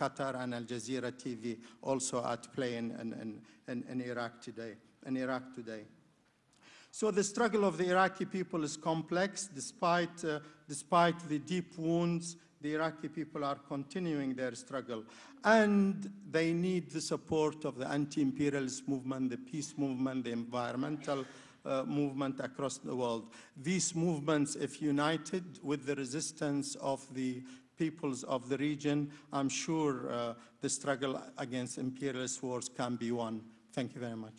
Qatar and Al Jazeera TV also at play in Iraq today. So the struggle of the Iraqi people is complex. Despite the deep wounds, the Iraqi people are continuing their struggle. And they need the support of the anti-imperialist movement, the peace movement, the environmental movement across the world. These movements, if united with the resistance of the peoples of the region, I'm sure the struggle against imperialist wars can be won. Thank you very much.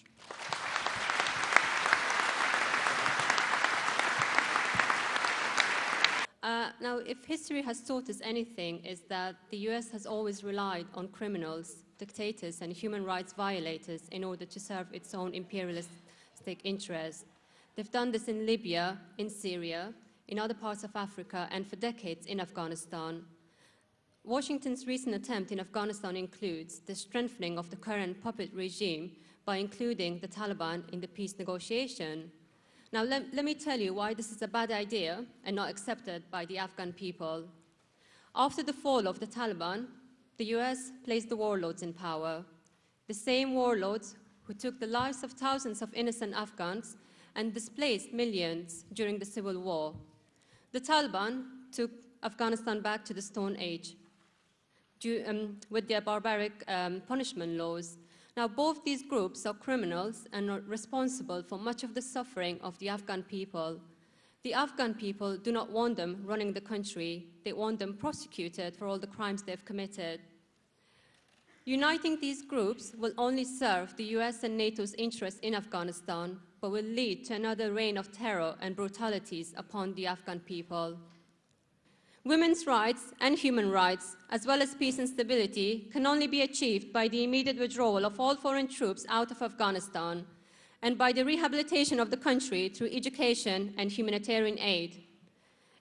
Now, if history has taught us anything, is that the US has always relied on criminals, dictators, and human rights violators in order to serve its own imperialistic interests. They've done this in Libya, in Syria, in other parts of Africa, and for decades in Afghanistan. Washington's recent attempt in Afghanistan includes the strengthening of the current puppet regime by including the Taliban in the peace negotiation. Now, let me tell you why this is a bad idea and not accepted by the Afghan people. After the fall of the Taliban, the US placed the warlords in power, the same warlords who took the lives of thousands of innocent Afghans and displaced millions during the civil war. The Taliban took Afghanistan back to the Stone Age with their barbaric punishment laws. Now, both these groups are criminals and are responsible for much of the suffering of the Afghan people. The Afghan people do not want them running the country. They want them prosecuted for all the crimes they've committed. Uniting these groups will only serve the US and NATO's interests in Afghanistan, but will lead to another reign of terror and brutalities upon the Afghan people. Women's rights and human rights, as well as peace and stability, can only be achieved by the immediate withdrawal of all foreign troops out of Afghanistan and by the rehabilitation of the country through education and humanitarian aid.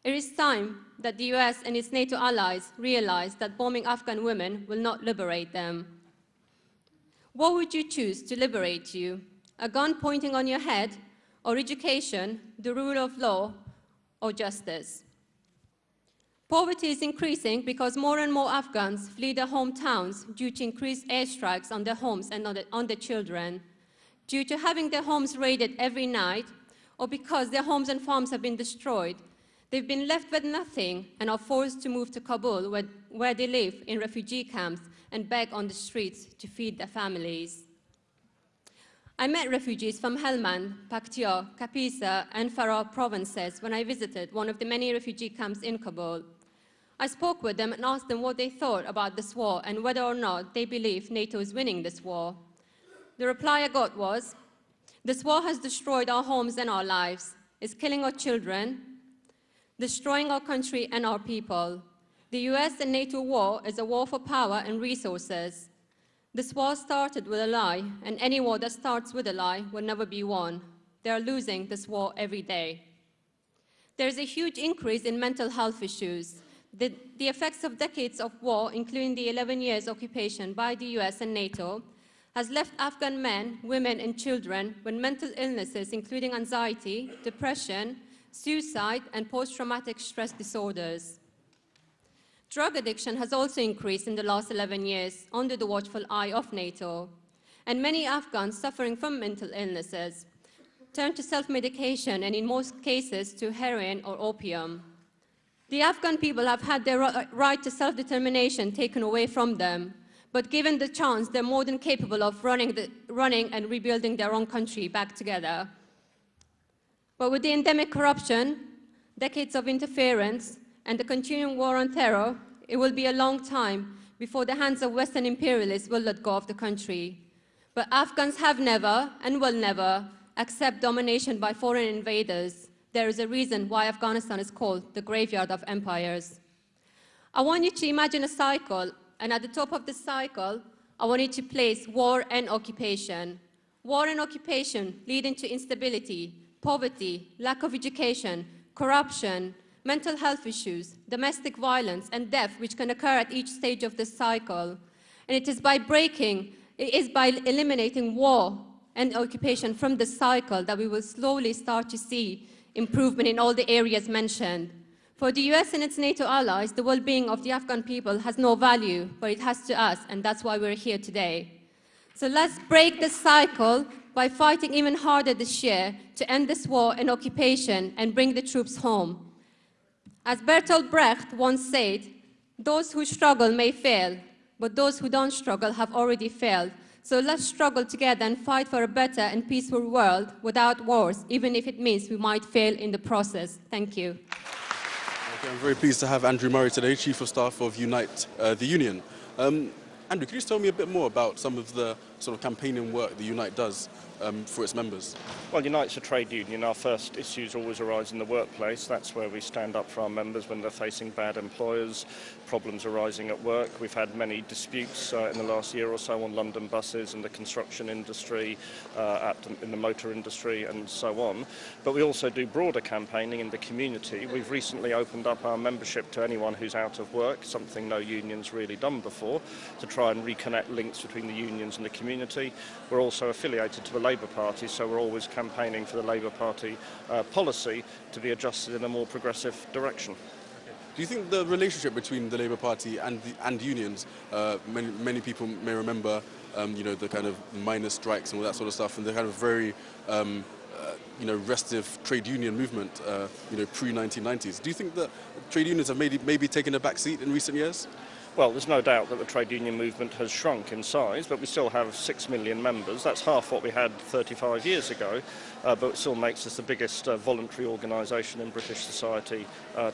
It is time that the US and its NATO allies realize that bombing Afghan women will not liberate them. What would you choose to liberate you? A gun pointing on your head, or education, the rule of law, or justice? Poverty is increasing because more and more Afghans flee their hometowns due to increased airstrikes on their homes and on their children, due to having their homes raided every night, or because their homes and farms have been destroyed. They've been left with nothing and are forced to move to Kabul, where they live in refugee camps and beg on the streets to feed their families. I met refugees from Helmand, Paktia, Kapisa, and Farah provinces when I visited one of the many refugee camps in Kabul. I spoke with them and asked them what they thought about this war and whether or not they believe NATO is winning this war. The reply I got was, "This war has destroyed our homes and our lives, is killing our children, destroying our country and our people. The US and NATO war is a war for power and resources. This war started with a lie, and any war that starts with a lie will never be won. They are losing this war every day." There is a huge increase in mental health issues. The effects of decades of war, including the 11 years occupation by the US and NATO, has left Afghan men, women, and children with mental illnesses, including anxiety, depression, suicide, and post-traumatic stress disorders. Drug addiction has also increased in the last 11 years under the watchful eye of NATO, and many Afghans suffering from mental illnesses turn to self-medication and in most cases to heroin or opium. The Afghan people have had their right to self-determination taken away from them, but given the chance, they're more than capable of running and rebuilding their own country back together. But with the endemic corruption, decades of interference, and the continuing war on terror, it will be a long time before the hands of Western imperialists will let go of the country. But Afghans have never and will never accept domination by foreign invaders. There is a reason why Afghanistan is called the graveyard of empires. I want you to imagine a cycle, and at the top of the cycle, I want you to place war and occupation. War and occupation leading to instability, poverty, lack of education, corruption, mental health issues, domestic violence, and death, which can occur at each stage of this cycle. And it is by eliminating war and occupation from the cycle that we will slowly start to see improvement in all the areas mentioned. For the US and its NATO allies, the well-being of the Afghan people has no value, but it has to us, and that's why we're here today. So let's break this cycle by fighting even harder this year to end this war and occupation and bring the troops home. As Bertolt Brecht once said, those who struggle may fail, but those who don't struggle have already failed. So let's struggle together and fight for a better and peaceful world without wars, even if it means we might fail in the process. Thank you. Okay, I'm very pleased to have Andrew Murray today, Chief of Staff of Unite the Union. Andrew, can you just tell me a bit more about some of the sort of campaigning work that Unite does for its members? Well, Unite's a trade union. Our first issues always arise in the workplace. That's where we stand up for our members when they're facing bad employers, problems arising at work. We've had many disputes in the last year or so on London buses and the construction industry, in the motor industry and so on. But we also do broader campaigning in the community. We've recently opened up our membership to anyone who's out of work, something no union's really done before, to try and reconnect links between the unions and the community. We're also affiliated to the Labour Party, so we're always campaigning for the Labour Party policy to be adjusted in a more progressive direction. Do you think the relationship between the Labour Party and unions, many people may remember, you know, the kind of miners' strikes and all that sort of stuff, and the kind of very, you know, restive trade union movement, you know, pre-1990s. Do you think that trade unions have maybe taken a back seat in recent years? Well, there's no doubt that the trade union movement has shrunk in size, but we still have 6 million members. That's half what we had 35 years ago, but it still makes us the biggest voluntary organisation in British society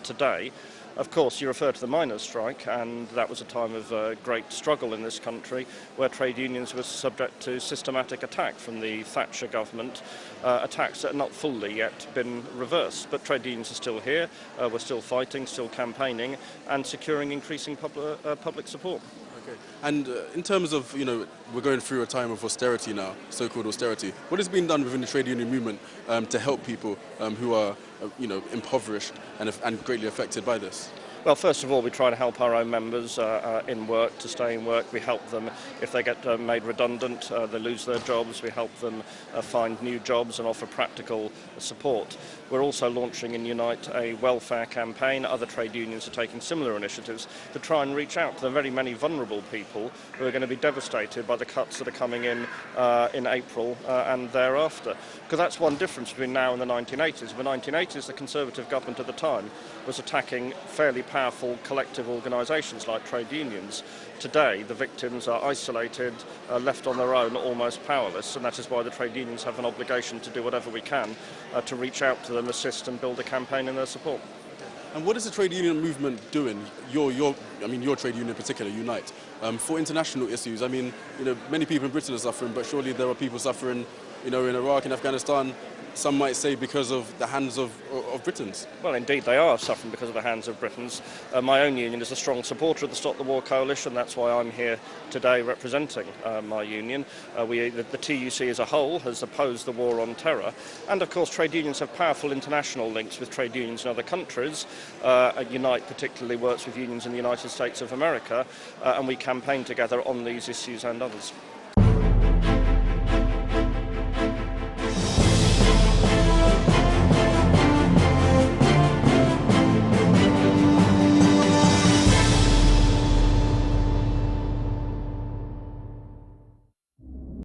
today. Of course, you refer to the miners' strike, and that was a time of great struggle in this country, where trade unions were subject to systematic attack from the Thatcher government, attacks that have not fully yet been reversed. But trade unions are still here, we're still fighting, still campaigning, and securing increasing public support. Okay. And in terms of, you know, we're going through a time of austerity now, so-called austerity. What has been done within the trade union movement to help people who are, you know, impoverished and greatly affected by this? Well, first of all, we try to help our own members in work, to stay in work. We help them if they get made redundant, they lose their jobs. We help them find new jobs and offer practical support. We're also launching in Unite a welfare campaign. Other trade unions are taking similar initiatives to try and reach out to the very many vulnerable people who are going to be devastated by the cuts that are coming in April and thereafter. Because that's one difference between now and the 1980s. In the 1980s, the Conservative government at the time was attacking fairly powerful collective organisations like trade unions. Today, the victims are isolated, left on their own, almost powerless, and that is why the trade unions have an obligation to do whatever we can to reach out to them, assist and build a campaign in their support. And what is the trade union movement doing, your trade union in particular, Unite, for international issues? I mean, you know, many people in Britain are suffering, but surely there are people suffering, you know, in Iraq and Afghanistan, some might say because of the hands of Britons. Well, indeed, they are suffering because of the hands of Britons. My own union is a strong supporter of the Stop the War Coalition. That's why I'm here today representing my union. The TUC as a whole has opposed the war on terror. And, of course, trade unions have powerful international links with trade unions in other countries. Unite particularly works with unions in the United States of America, and we campaign together on these issues and others.